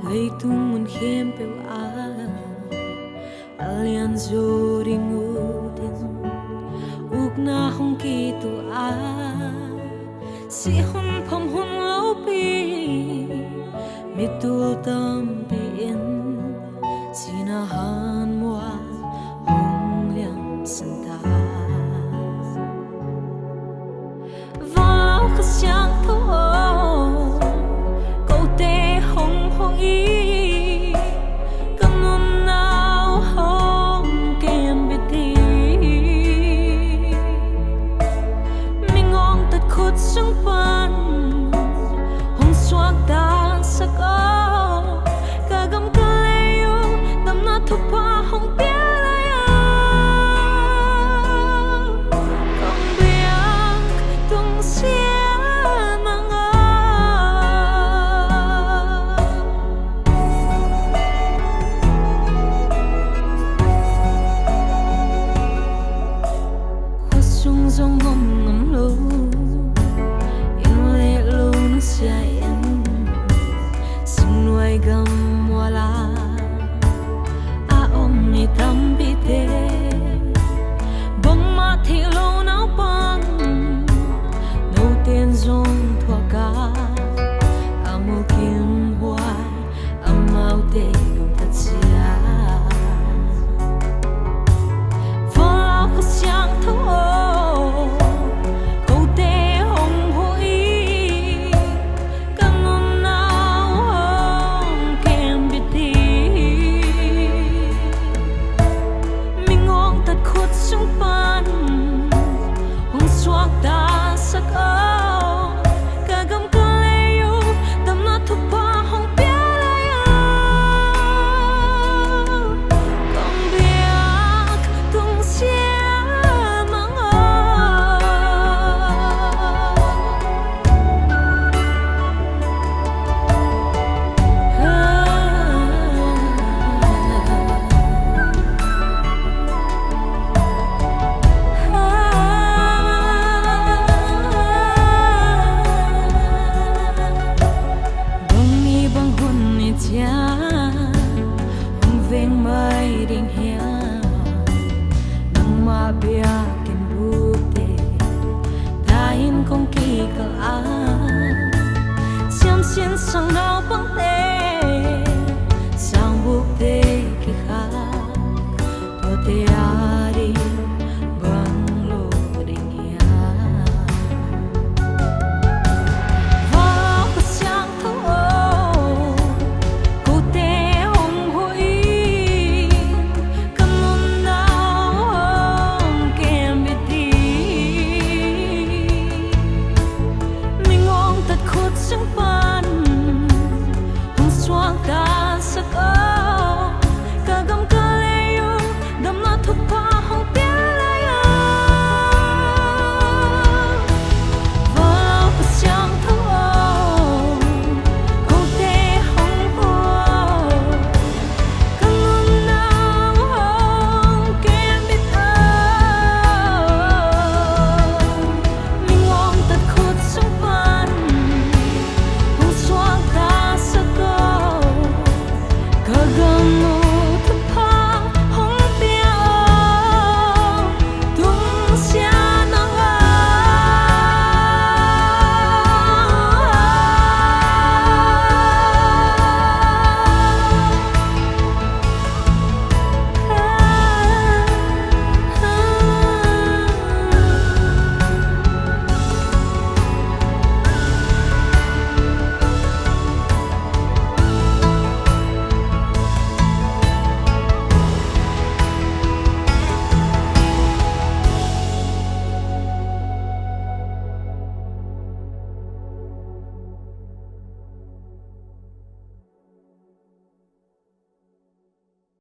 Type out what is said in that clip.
lấy tung muốn khem bèo alian zo ringu tin uk na hong ki tu si hun phom hun lo pi mi tu tam pi in sina han mua hong liang san ta vào cái sáng thô câu tê hong hong y cầm nôn nào hong kem bị đi mình ngon tật khốt sung pan hong xoạc ta sắc áo cả gam cả leo tâm na thục pa hong bia dòng ngom ngắm lâu in lệ lâu nó say em sinh nuôi gam mua la om ni tam bi te bông ma thì lâu não băng nâu tên dòng thua cá amo kim hoài amau te không thật xa vào cái sáng thâu veng mai ding hia nang ma bia ken bu te ta in kong ki ka a siam sin sang nao pang te